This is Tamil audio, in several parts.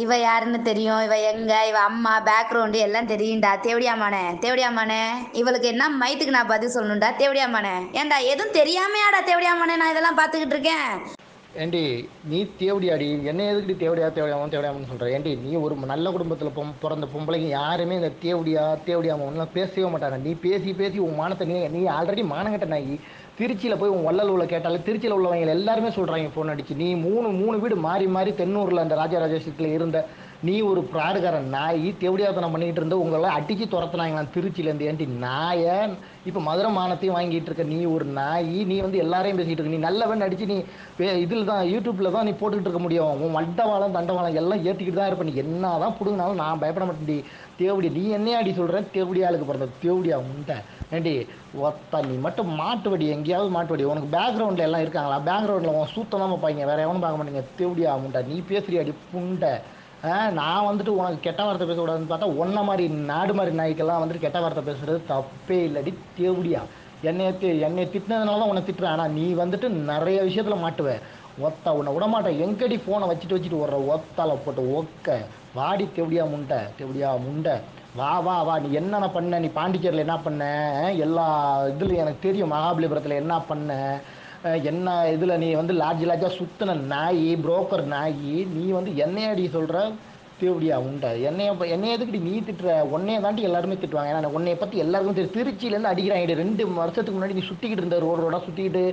இவ யாருன்னு தெரியும், இவ எங்க, இவ அம்மா பேக்ரவுண்டு எல்லாம் தெரியும்டா. தேவடியாமானே தேவடியாமானே, இவளுக்கு என்ன மயித்துக்கு நான் பதில் சொல்லணும்டா. தேவடியாமானே, ஏன்டா எதுவும் தெரியாமையாடா தேவடியாமானே நான் இதெல்லாம் பார்த்துக்கிட்டு இருக்கேன். ஏண்டி நீ தேவடியாடி என்ன எதுக்குடி தேவடியாமன்னு சொல்ற? ஏண்டி நீ ஒரு நல்ல குடும்பத்தில் பிறந்த பொம்பளைங்க யாருமே இந்த தேவடியாமன்லாம் பேசவே மாட்டாங்க. நீ பேசி பேசி உன் மானத்தை நீ ஆல்ரெடி மானங்கட்ட நாயி. திருச்சியில் போய் உன் வள்ளல் உள்ள கேட்டாலும் திருச்சியில் உள்ளவங்க எல்லாருமே சொல்கிறாங்க ஃபோன் அடிச்சு. நீ மூணு மூணு வீடு மாறி மாறி தென்னூரில் அந்த ராஜராஜேஸ்வரத்தில் இருந்த நீ ஒரு பிராடுகாரன் நாய். தேவடியாத்தனம் பண்ணிக்கிட்டு இருந்த உங்களெல்லாம் அடிச்சு துரத்துனாங்களாம் திருச்சியிலேருந்து. ஏன்டி நாய இப்போ மதுரை மானத்தையும் வாங்கிட்டு இருக்க நீ ஒரு நாய். நீ வந்து எல்லாரையும் பேசிக்கிட்டு இருக்க. நீ நல்லவன் அடிச்சு நீ இதில் தான் யூடியூப்பில் தான் நீ போட்டுக்கிட்டு இருக்க முடியும். உன் வண்டவாளம் தண்டவாளம் எல்லாம் ஏற்றிக்கிட்டு தான் இருப்ப. நீ என்ன தான் பிடுங்கினாலும் நான் பயப்பட மாட்டேன்டி. தேவடி நீ என்னையா அடி சொல்கிறேன்? தேவடியாளுக்கு பிறந்த தேவடியா முண்டை. ஏண்டி ஒத்தா நீ மட்டும் மாட்டுவடி, எங்கேயாவது மாட்டுவடி. உனக்கு பேக்ரவுண்டில் எல்லாம் இருக்காங்களா? பேக்ரவுண்டில் உன் சூத்தம் தான் பார்ப்பாங்க, வேறு எவனும் பார்க்க மாட்டேங்க. தேவடியா முண்டை நீ பேசுறியா அடி புண்டை. நான் வந்துட்டு உனக்கு கெட்ட வார்த்தை பேசக்கூடாதுன்னு பார்த்தா ஒன்றை மாதிரி நாடு மாதிரி நாய்க்கெல்லாம் வந்துட்டு கெட்ட வார்த்தை பேசுகிறது தப்பே இல்லடி. தேவடியா என்னை திட்டினதுனால தான் உன்னை திட்டுறேன். ஆனால் நீ வந்துட்டு நிறைய விஷயத்தில் மாட்டுவேன். ஒத்தா உன்னை விடமாட்டேன். எங்கடி ஃபோனை வச்சுட்டு வர்ற ஒத்தால போட்டு ஒக்க வாடி. தேவடியா முண்டை வா வா வா. நீ என்னென்ன பண்ண? நீ பாண்டிச்சேரியில் என்ன பண்ண? எல்லா இதுலையும் எனக்கு தெரியும். மகாபலிபுரத்தில் என்ன பண்ண? என்ன இதில் நீ வந்து லாட்ஜாக சுற்றின நாய், புரோக்கர் நாய். நீ வந்து என்னையடி சொல்கிற? தேவடியா உண்டை என்னைய எதுக்குடி நீ திட்டுற? உன்னைய தாண்டி எல்லாருமே திட்டுவாங்க. ஏன்னா உன்னைய பற்றி எல்லாருக்கும் தெரியும். திருச்சியிலேருந்து அடிக்கிறாங்க. 2 வருஷத்துக்கு முன்னாடி நீ சுற்றிக்கிட்டு இருந்த ரோடோட சுற்றிக்கிட்டு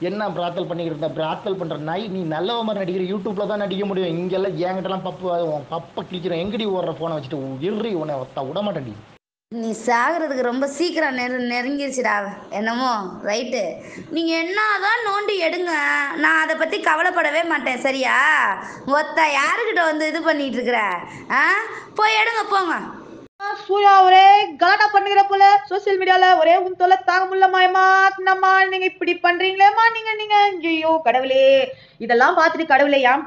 என்ன பிராத்தல் பண்ணிக்கிட்டு இருந்த? பிராத்தல் பண்ணுற நாய் நீ நல்லவ மாதிரி நடிக்கிற. யூடியூப்பில் தான் நடிக்க முடியும். இங்கெல்லாம் என்கிட்டலாம் பப்பை கிழிச்சிடும். எங்கடி ஓடுற ஃபோனை வச்சுட்டு இறுறி உன்னை விட மாட்டேன்டி. நீ சாகிறதுக்கு ரொம்ப சீக்கிரம் நெருங்கிருச்சுடா. என்னமோ ரைட்டு. நீங்கள் என்னதான் நோண்டி எடுங்க, நான் அதை பற்றி கவலைப்படவே மாட்டேன். சரியா? ஒத்த யாருக்கிட்ட வந்து இது பண்ணிட்டு இருக்கிற? போய் எடுங்க போங்க. சூர்யா ஒரே கலாட்டா பண்ணுகிற போல சோசியல் மீடியால ஒரே உன் தொலை தாங்க முடியலமாயமா. என்னம்மா நீங்க இப்படி பண்றீங்களேம்மா? நீங்க ஐயோ கடவுளே, இதெல்லாம் பார்த்துட்டு கடவுளே ஏன்